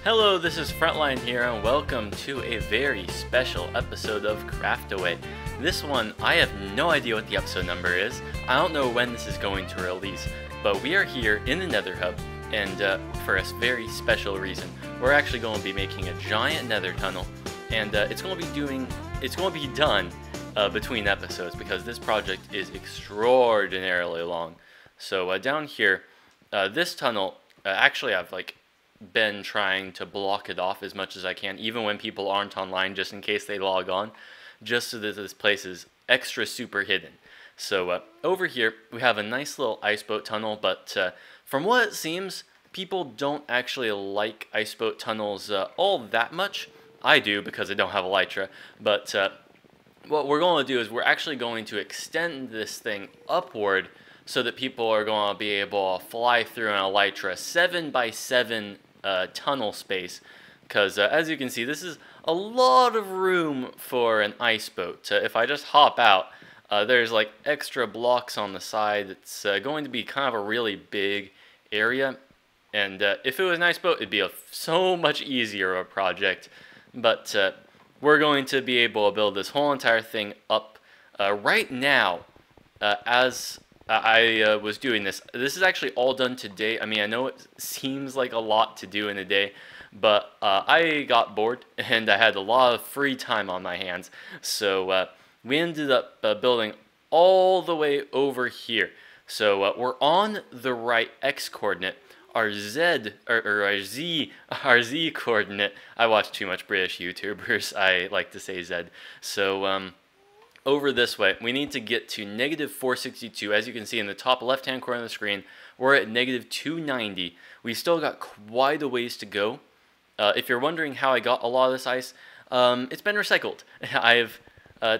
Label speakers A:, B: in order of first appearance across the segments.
A: Hello, this is Frontline here, and welcome to a very special episode of Craftaway. This one, I have no idea what the episode number is. I don't know when this is going to release, but we are here in the Nether Hub, and for a very special reason. We're actually going to be making a giant Nether tunnel, and it's going to be done between episodes because this project is extraordinarily long. So down here, this tunnel, actually I've been trying to block it off as much as I can, even when people aren't online, just in case they log on, just so that this place is extra super hidden. So over here we have a nice little ice boat tunnel, but from what it seems, people don't actually like ice boat tunnels all that much. I do because I don't have elytra, but what we're going to do is we're actually going to extend this thing upward so that people are going to be able to fly through an elytra 7x7 tunnel space, because as you can see, this is a lot of room for an ice boat. If I just hop out, there's like extra blocks on the side. It's going to be kind of a really big area, and if it was an ice boat, it'd be so much easier of a project. But we're going to be able to build this whole entire thing up right now. As I was doing this. This is actually all done today. I mean, I know it seems like a lot to do in a day, but I got bored and I had a lot of free time on my hands. So we ended up building all the way over here. So we're on the right X coordinate. Our Z coordinate. I watch too much British YouTubers. I like to say Z. So over this way, we need to get to negative 462. As you can see in the top left-hand corner of the screen, we're at negative 290. We still got quite a ways to go. If you're wondering how I got a lot of this ice, it's been recycled. I've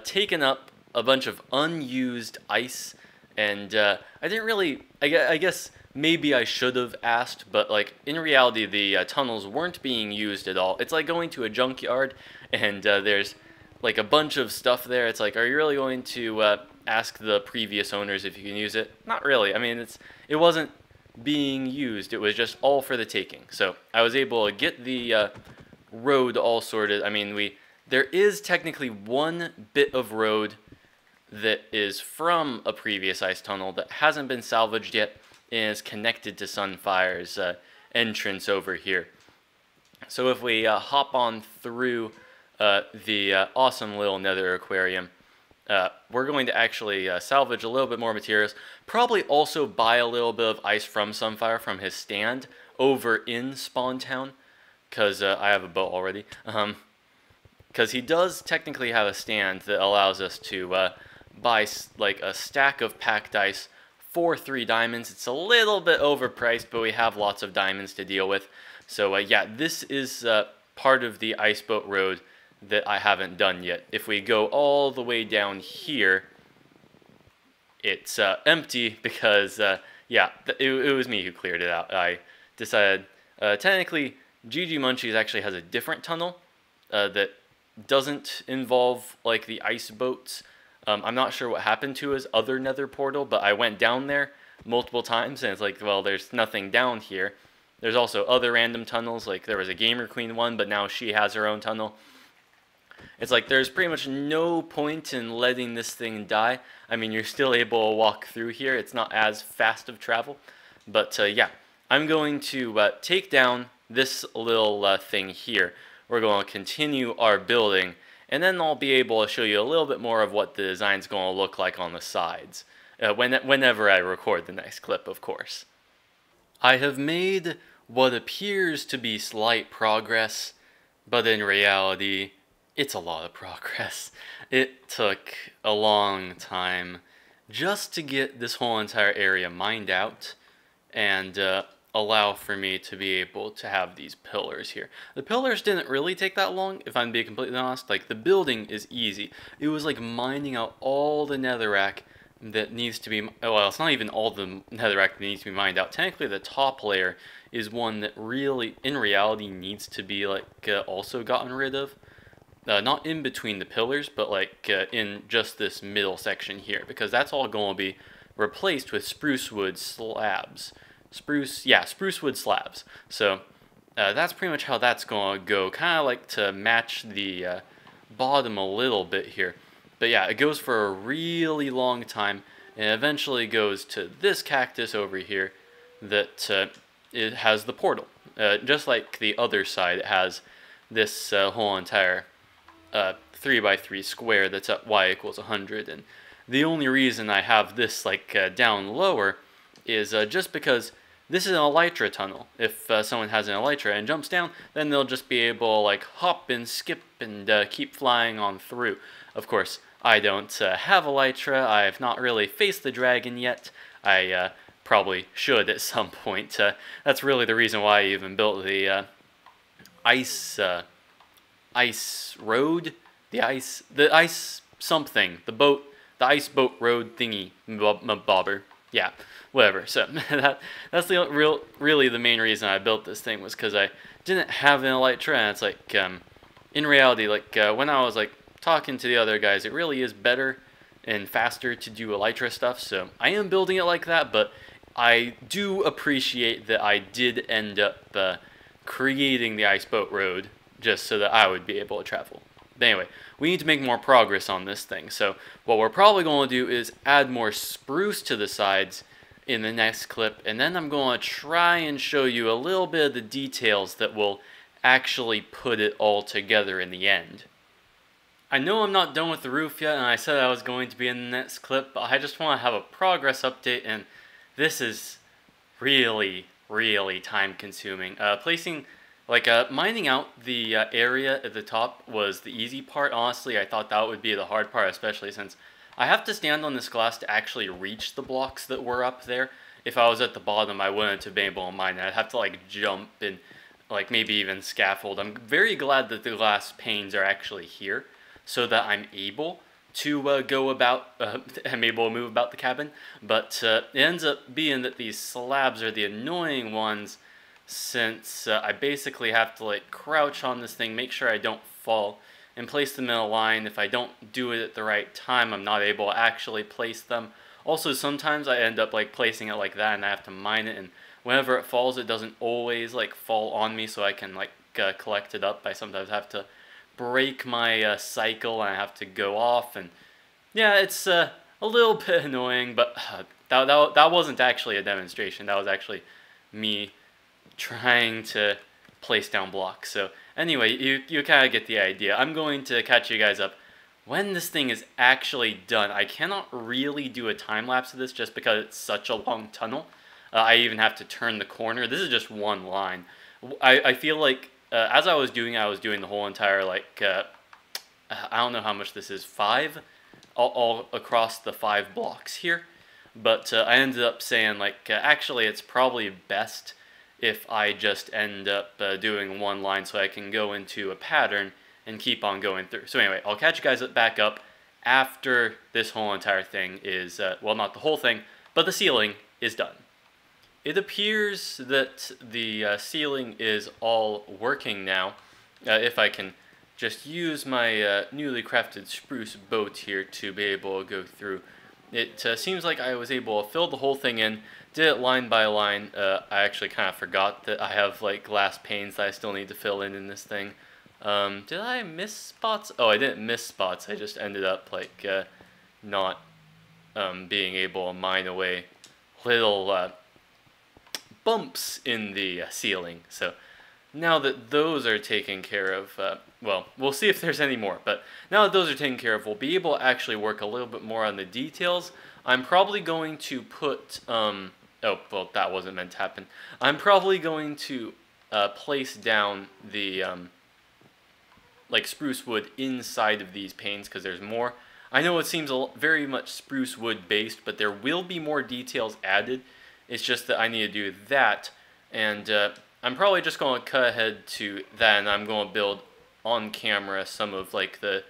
A: taken up a bunch of unused ice, and I didn't really, I guess maybe I should have asked, but like in reality, the tunnels weren't being used at all. It's like going to a junkyard, and there's like a bunch of stuff there. It's like, are you really going to ask the previous owners if you can use it? Not really. I mean, it wasn't being used. It was just all for the taking. So I was able to get the road all sorted. I mean, there is technically one bit of road that is from a previous ice tunnel that hasn't been salvaged yet and is connected to Sunfire's entrance over here. So if we hop on through the awesome little Nether aquarium, we're going to actually salvage a little bit more materials. Probably also buy a little bit of ice from Sunfire from his stand over in Spawn Town, because I have a boat already. Because he does technically have a stand that allows us to buy like a stack of packed ice for 3 diamonds. It's a little bit overpriced, but we have lots of diamonds to deal with. So yeah, this is part of the ice boat road that I haven't done yet. If we go all the way down here, it's empty because, yeah, it was me who cleared it out. I decided, technically, GG Munchies actually has a different tunnel that doesn't involve, like, the ice boats. I'm not sure what happened to his other nether portal, but I went down there multiple times, and it's like, well, there's nothing down here. There's also other random tunnels, like there was a Gamer Queen one, but now she has her own tunnel. It's like there's pretty much no point in letting this thing die. I mean, you're still able to walk through here. It's not as fast of travel. But yeah, I'm going to take down this little thing here. We're going to continue our building, and then I'll be able to show you a little bit more of what the design's going to look like on the sides. Whenever I record the next clip, of course. I have made what appears to be slight progress, but in reality, it's a lot of progress. It took a long time just to get this whole entire area mined out and allow for me to be able to have these pillars here. The pillars didn't really take that long, if I'm being completely honest. Like, the building is easy. It was like mining out all the netherrack that needs to be, well, it's not even all the netherrack that needs to be mined out. Technically, the top layer is one that really, in reality, needs to be like also gotten rid of. Not in between the pillars, but like in just this middle section here, because that's all going to be replaced with spruce wood slabs. Spruce wood slabs. So that's pretty much how that's going to go. Kind of like to match the bottom a little bit here. But yeah, it goes for a really long time, and eventually goes to this cactus over here that it has the portal. Just like the other side, it has this whole entire 3x3 square that's at y equals 100. And the only reason I have this like down lower is just because this is an elytra tunnel. If someone has an elytra and jumps down, then they'll just be able to like hop and skip and keep flying on through. Of course, I don't have elytra. I've not really faced the dragon yet. I probably should at some point. That's really the reason why I even built the ice road, the ice something, the ice boat road thingy bobber. Yeah, whatever. So that's the really the main reason I built this thing, was because I didn't have an elytra. And it's like in reality, like when I was like talking to the other guys, it really is better and faster to do elytra stuff. So I am building it like that, but I do appreciate that I did end up creating the ice boat road just so that I would be able to travel. But anyway, we need to make more progress on this thing. So what we're probably going to do is add more spruce to the sides in the next clip, and then I'm going to try and show you a little bit of the details that will actually put it all together in the end. I know I'm not done with the roof yet, and I said I was going to be in the next clip, but I just want to have a progress update, and this is really, really time consuming. Mining out the area at the top was the easy part. Honestly, I thought that would be the hard part, especially since I have to stand on this glass to actually reach the blocks that were up there. If I was at the bottom, I wouldn't have been able to mine it. I'd have to like jump and like maybe even scaffold. I'm very glad that the glass panes are actually here, so that I'm able to go about, I'm able to move about the cabin. But it ends up being that these slabs are the annoying ones, since I basically have to like crouch on this thing, make sure I don't fall, and place them in a line. If I don't do it at the right time, I'm not able to actually place them. Also, sometimes I end up like placing it like that and I have to mine it, and whenever it falls, it doesn't always like fall on me, so I can like collect it up. I sometimes have to break my cycle and I have to go off, and yeah, it's a little bit annoying, but that wasn't actually a demonstration. That was actually me trying to place down blocks. So anyway, you kind of get the idea. I'm going to catch you guys up when this thing is actually done. I cannot really do a time lapse of this just because it's such a long tunnel. I even have to turn the corner. This is just one line. I feel like as I was doing the whole entire like I don't know how much this is, 5 all across the 5 blocks here, but I ended up saying like actually it's probably best if I just end up doing one line so I can go into a pattern and keep on going through. So anyway, I'll catch you guys back up after this whole entire thing is, well, not the whole thing, but the ceiling is done. It appears that the ceiling is all working now. If I can just use my newly crafted spruce boat here to be able to go through. It seems like I was able to fill the whole thing in, did it line by line. I actually kind of forgot that I have like glass panes that I still need to fill in this thing. Did I miss spots? Oh, I didn't miss spots. I just ended up like not being able to mine away little bumps in the ceiling. So now that those are taken care of, well, we'll see if there's any more, but now that those are taken care of, we'll be able to actually work a little bit more on the details. I'm probably going to put, oh, well, that wasn't meant to happen. I'm probably going to place down the, like, spruce wood inside of these panes, because there's more. I know it seems very much spruce wood based, but there will be more details added. It's just that I need to do that, and I'm probably just going to cut ahead to that, and I'm going to build on camera some of like the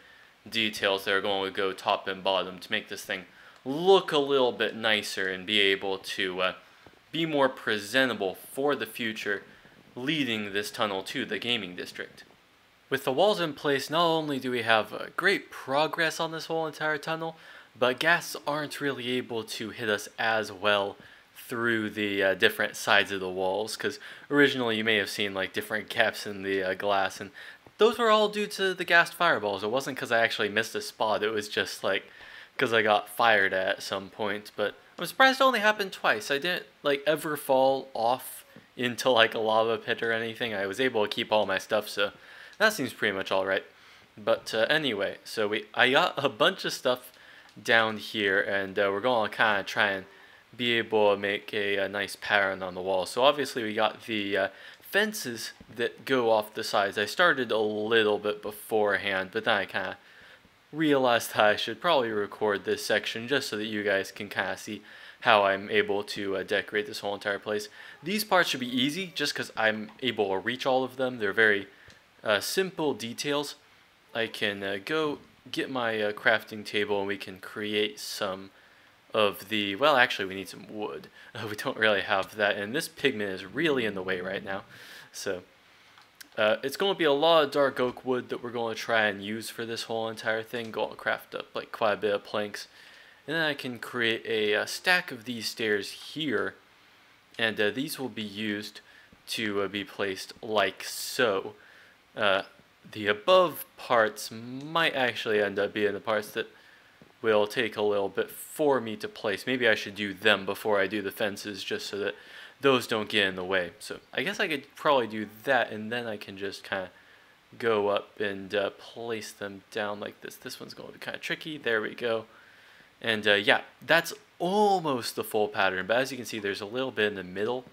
A: details that are going to go top and bottom to make this thing look a little bit nicer and be able to be more presentable for the future, leading this tunnel to the gaming district. With the walls in place, not only do we have great progress on this whole entire tunnel, but ghasts aren't really able to hit us as well through the different sides of the walls, because originally you may have seen like different gaps in the glass, and those were all due to the gassed fireballs. It wasn't because I actually missed a spot, it was just like because I got fired at some point. But I'm surprised it only happened twice. I didn't like ever fall off into like a lava pit or anything. I was able to keep all my stuff, so that seems pretty much alright. But anyway, so I got a bunch of stuff down here, and we're going to kind of try and be able to make a nice pattern on the wall. So obviously we got the fences that go off the sides. I started a little bit beforehand, but then I kind of realized that I should probably record this section just so that you guys can kind of see how I'm able to decorate this whole entire place. These parts should be easy just because I'm able to reach all of them. They're very simple details. I can go get my crafting table and we can create some of the, well, actually we need some wood. We don't really have that, and this pigment is really in the way right now. So it's going to be a lot of dark oak wood that we're going to try and use for this whole entire thing. Going to craft up like quite a bit of planks, and then I can create a stack of these stairs here, and these will be used to be placed like so. The above parts might actually end up being the parts that will take a little bit for me to place. Maybe I should do them before I do the fences, just so that those don't get in the way. So I guess I could probably do that, and then I can just kind of go up and place them down like this. This one's going to be kind of tricky. There we go. And yeah, that's almost the full pattern, but as you can see, there's a little bit in the middle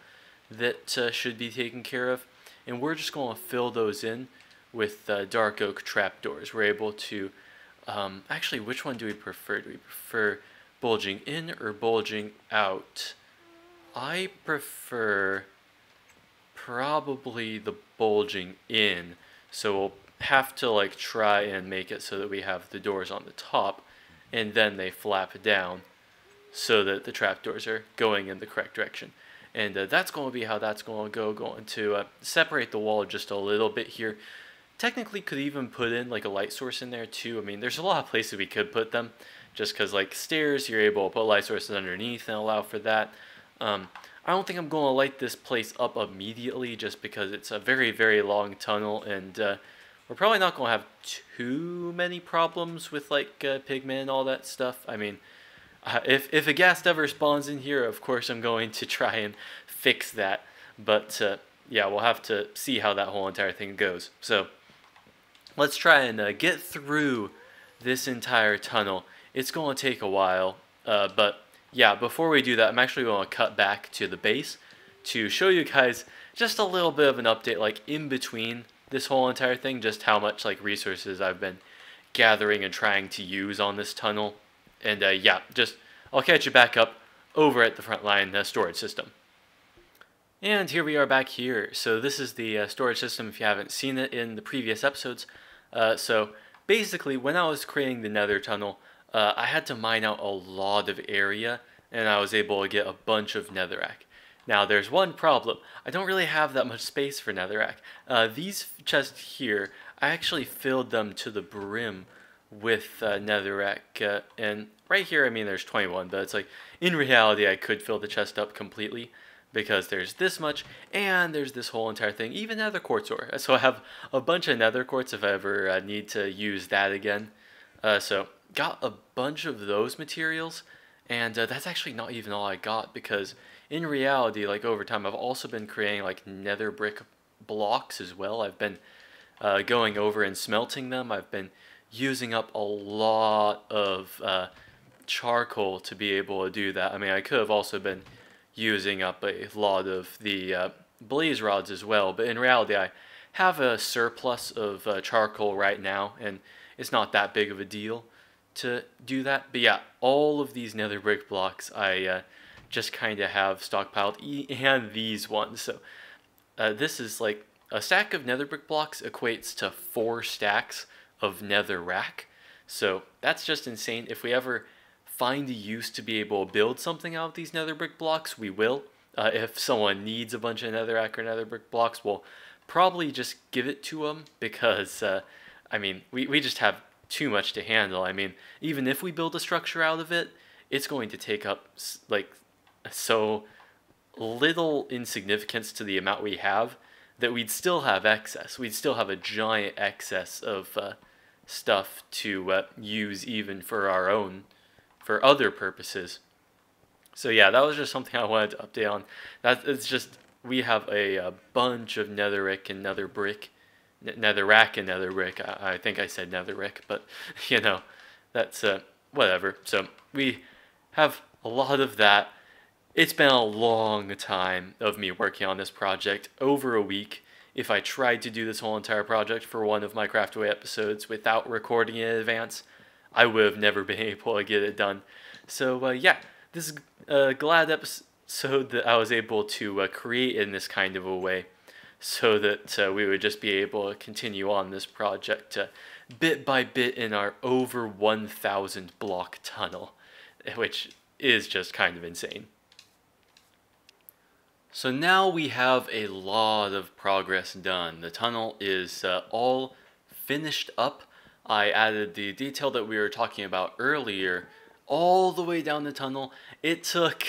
A: that should be taken care of, and we're just going to fill those in with dark oak trapdoors. We're able to actually, which one do we prefer? Do we prefer bulging in or bulging out? I prefer probably the bulging in, so we'll have to like try and make it so that we have the doors on the top and then they flap down so that the trapdoors are going in the correct direction. And that's going to be how that's going to go. Going to separate the wall just a little bit here. Technically could even put in like a light source in there too. I mean, there's a lot of places we could put them, just because like stairs, you're able to put light sources underneath and allow for that. I don't think I'm going to light this place up immediately, just because it's a very, very long tunnel, and we're probably not going to have too many problems with like pigmen and all that stuff. I mean, if a ghast ever spawns in here, of course I'm going to try and fix that. But yeah, we'll have to see how that whole entire thing goes. So let's try and get through this entire tunnel. It's going to take a while, but yeah, before we do that, I'm actually going to cut back to the base to show you guys just a little bit of an update, like in between this whole entire thing, just how much like resources I've been gathering and trying to use on this tunnel. And yeah, I'll catch you back up over at the frontline storage system. And here we are back here. So this is the storage system if you haven't seen it in the previous episodes. So basically, when I was creating the nether tunnel, I had to mine out a lot of area, and I was able to get a bunch of netherrack. Now there's one problem. I don't really have that much space for netherrack. These chests here, I actually filled them to the brim with netherrack, and right here, I mean, there's 21, but it's like, in reality, I could fill the chest up completely, because there's this much, and there's this whole entire thing, even nether quartz ore. So I have a bunch of nether quartz if I ever need to use that again. So got a bunch of those materials, and that's actually not even all I got, because in reality, like over time, I've also been creating like nether brick blocks as well. I've been going over and smelting them. I've been using up a lot of charcoal to be able to do that. I mean, I could have also been using up a lot of the blaze rods as well, but in reality, I have a surplus of charcoal right now, and it's not that big of a deal to do that. But yeah, all of these nether brick blocks I just kind of have stockpiled, and these ones. So this is like a stack of nether brick blocks equates to 4 stacks of nether rack. So that's just insane. If we ever find a use to be able to build something out of these nether brick blocks, we will. If someone needs a bunch of netherrack or nether brick blocks, we'll probably just give it to them, because I mean, we just have too much to handle. I mean, even if we build a structure out of it, it's going to take up like so little insignificance to the amount we have, that we'd still have excess. We'd still have a giant excess of stuff to use even for our own, for other purposes. So yeah, that was just something I wanted to update on. It's just, we have a bunch of netherrack and nether brick, netherrack and nether brick. I think I said netherrack, but you know, that's whatever. So we have a lot of that. It's been a long time of me working on this project, over a week. If I tried to do this whole entire project for one of my Craftaway episodes without recording it in advance, I would have never been able to get it done. So yeah, this is a glad episode that I was able to create in this kind of a way, so that we would just be able to continue on this project bit by bit in our over 1,000 block tunnel, which is just kind of insane. So now we have a lot of progress done. The tunnel is all finished up. I added the detail that we were talking about earlier all the way down the tunnel. It took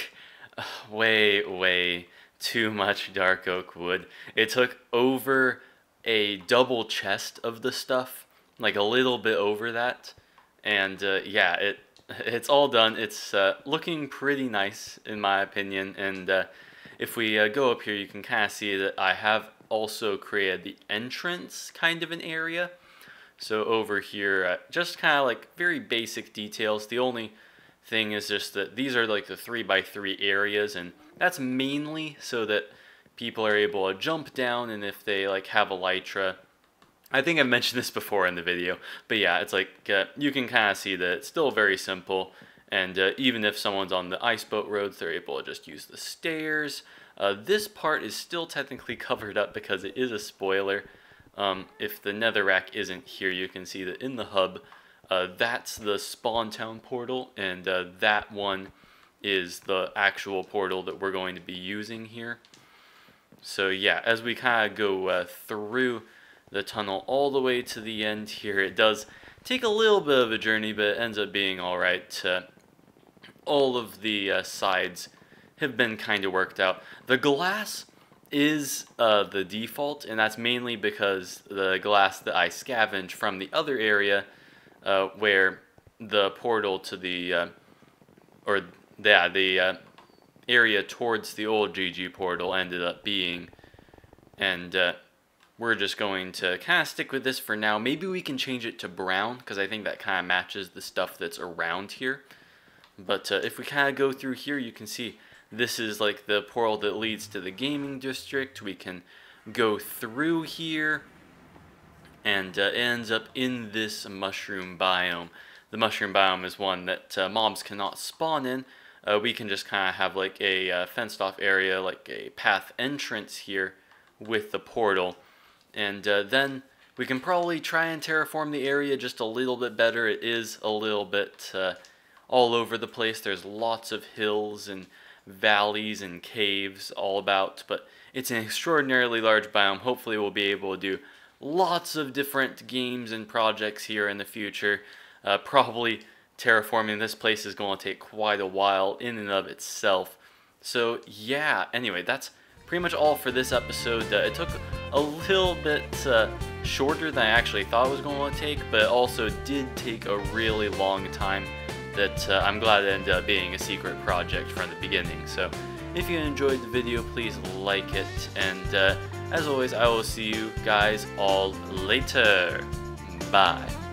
A: way too much dark oak wood. It took over a double chest of the stuff, like a little bit over that. And yeah, it's all done. It's looking pretty nice in my opinion, and if we go up here, you can kind of see that I have also created the entrance kind of an area. So over here, just kind of like very basic details. The only thing is just that these are like the 3x3 areas, and that's mainly so that people are able to jump down, and if they like have elytra. I think I mentioned this before in the video, but yeah, it's like you can kind of see that it's still very simple. And even if someone's on the ice boat roads, they're able to just use the stairs. This part is still technically covered up because it is a spoiler. If the netherrack isn't here, you can see that in the hub, that's the spawn town portal, and that one is the actual portal that we're going to be using here. So yeah, as we kind of go through the tunnel all the way to the end here, it does take a little bit of a journey, but it ends up being alright. All of the sides have been kind of worked out. The glass is the default, and that's mainly because the glass that I scavenged from the other area where the portal to the area towards the old GG portal ended up being. And we're just going to kind of stick with this for now. Maybe we can change it to brown, because I think that kind of matches the stuff that's around here. But if we kind of go through here, you can see this is like the portal that leads to the gaming district. We can go through here, and it ends up in this mushroom biome. The mushroom biome is one that mobs cannot spawn in. We can just kind of have like a fenced off area, like a path entrance here with the portal. And then we can probably try and terraform the area just a little bit better. It is a little bit all over the place. There's lots of hills and valleys and caves all about, but it's an extraordinarily large biome. Hopefully we'll be able to do lots of different games and projects here in the future. Probably terraforming this place is going to take quite a while in and of itself. So yeah, anyway, that's pretty much all for this episode. It took a little bit shorter than I actually thought it was going to take, but it also did take a really long time that I'm glad it ended up being a secret project from the beginning. So if you enjoyed the video, please like it, and as always, I will see you guys all later. Bye.